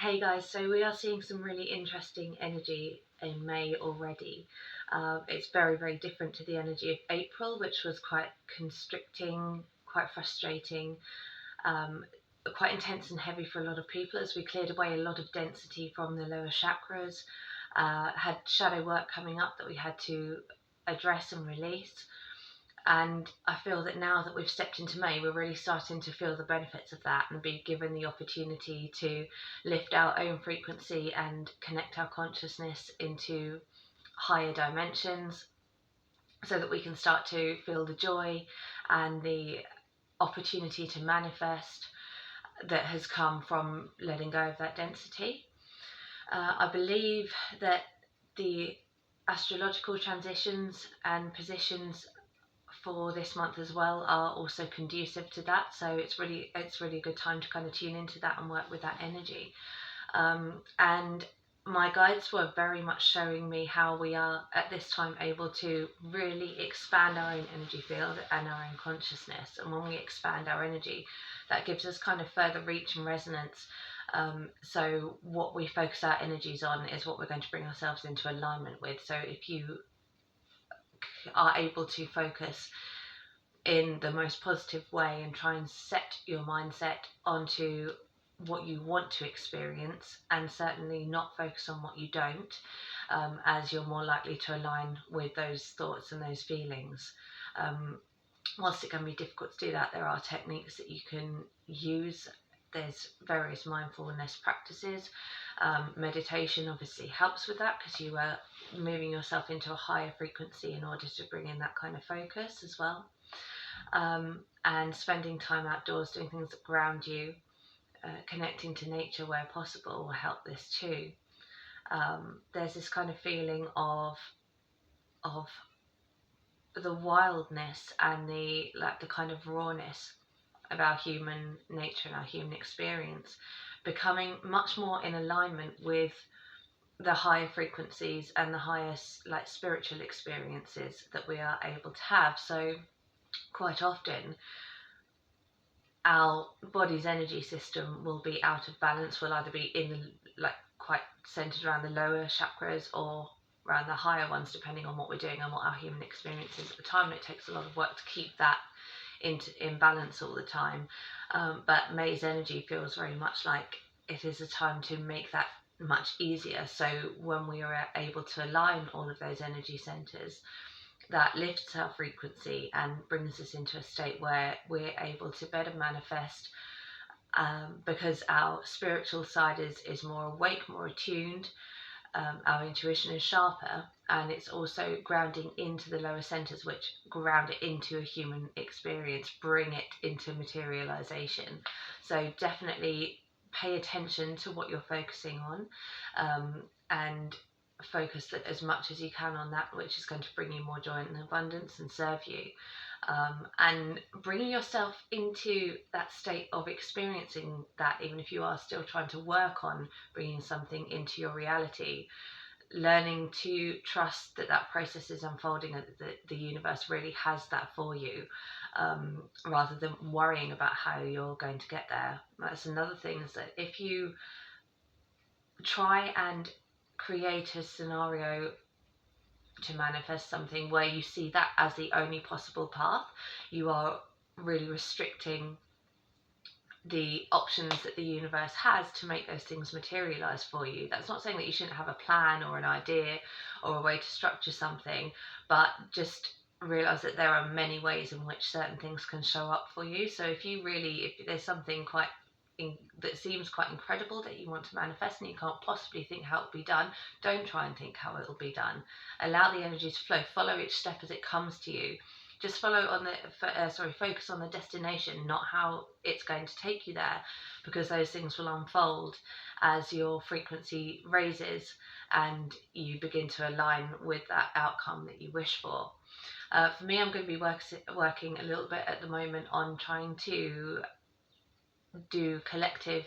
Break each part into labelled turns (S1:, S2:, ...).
S1: Hey guys, so we are seeing some really interesting energy in May already. It's very, very different to the energy of April, which was quite constricting, quite frustrating, um, quite intense and heavy for a lot of people as we cleared away a lot of density from the lower chakras, had shadow work coming up that we had to address and release. And I feel that now that we've stepped into May, we're really starting to feel the benefits of that and be given the opportunity to lift our own frequency and connect our consciousness into higher dimensions so that we can start to feel the joy and the opportunity to manifest that has come from letting go of that density. I believe that the astrological transitions and positions for this month as well are also conducive to that, so it's really a good time to kind of tune into that and work with that energy. And my guides were very much showing me how we are at this time able to really expand our own energy field and our own consciousness, and when we expand our energy, that gives us kind of further reach and resonance. So what we focus our energies on is what we're going to bring ourselves into alignment with. So if you are able to focus in the most positive way and try and set your mindset onto what you want to experience, and certainly not focus on what you don't, as you're more likely to align with those thoughts and those feelings. Whilst it can be difficult to do that, there are techniques that you can use. There's various mindfulness practices. Meditation obviously helps with that because you are moving yourself into a higher frequency in order to bring in that kind of focus as well. And spending time outdoors doing things that ground you, connecting to nature where possible will help this too. There's this kind of feeling of the wildness and the kind of rawness of our human nature and our human experience becoming much more in alignment with the higher frequencies and the highest spiritual experiences that we are able to have. So quite often our body's energy system will be out of balance, will either be in the quite centered around the lower chakras or around the higher ones, depending on what we're doing and what our human experience is at the time. And it takes a lot of work to keep that in balance all the time. But May's energy feels very much like it is a time to make that much easier. So when we are able to align all of those energy centers, that lifts our frequency and brings us into a state where we're able to better manifest, because our spiritual side is more awake, more attuned, our intuition is sharper, and it's also grounding into the lower centers, which ground it into a human experience, bring it into materialization. So definitely pay attention to what you're focusing on, and focus as much as you can on that which is going to bring you more joy and abundance and serve you, and bringing yourself into that state of experiencing that, even if you are still trying to work on bringing something into your reality, learning to trust that process is unfolding and that the universe really has that for you, rather than worrying about how you're going to get there. That's another thing, is that if you try and create a scenario to manifest something where you see that as the only possible path, you are really restricting the options that the universe has to make those things materialize for you. That's not saying that you shouldn't have a plan or an idea or a way to structure something, but just realize that there are many ways in which certain things can show up for you. So if there's something that seems quite incredible that you want to manifest and you can't possibly think how it'll be done, don't try and think how it'll be done. Allow the energy to flow. Follow each step as it comes to you. Just focus on the destination, not how it's going to take you there, because those things will unfold as your frequency raises and you begin to align with that outcome that you wish for. For me, I'm going to be working a little bit at the moment on trying to do collective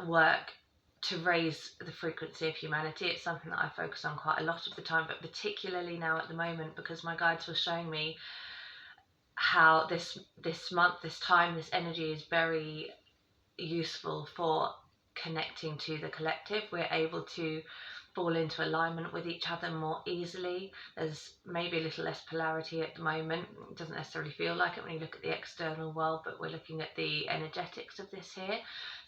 S1: work to raise the frequency of humanity. It's something that I focus on quite a lot of the time, but particularly now at the moment, because my guides were showing me how this month, this time, this energy is very useful for connecting to the collective, we're able to fall into alignment with each other more easily. There's maybe a little less polarity at the moment. It doesn't necessarily feel like it when you look at the external world, but we're looking at the energetics of this here.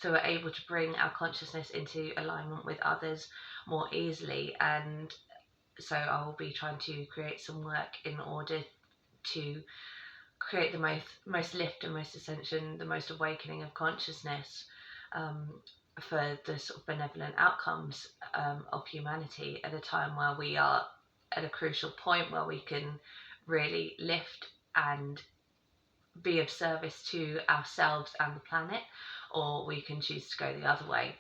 S1: So we're able to bring our consciousness into alignment with others more easily. And so I will be trying to create some work in order to create the most lift and most ascension, the most awakening of consciousness, for the sort of benevolent outcomes of humanity at a time where we are at a crucial point where we can really lift and be of service to ourselves and the planet, or we can choose to go the other way.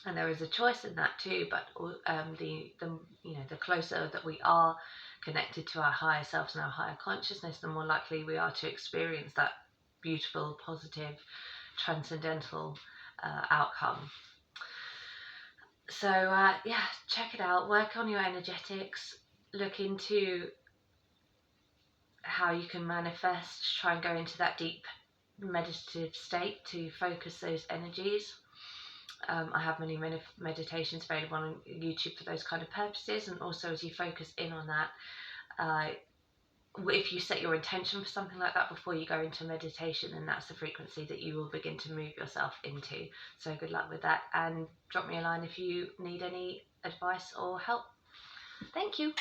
S1: And there is a choice in that too, but the closer that we are connected to our higher selves and our higher consciousness, the more likely we are to experience that beautiful, positive, transcendental outcome. So check it out, work on your energetics, look into how you can manifest, try and go into that deep meditative state to focus those energies. I have many meditations available on YouTube for those kind of purposes, and also as you focus in on that, if you set your intention for something like that before you go into meditation, then that's the frequency that you will begin to move yourself into. So good luck with that, and drop me a line if you need any advice or help. Thank you.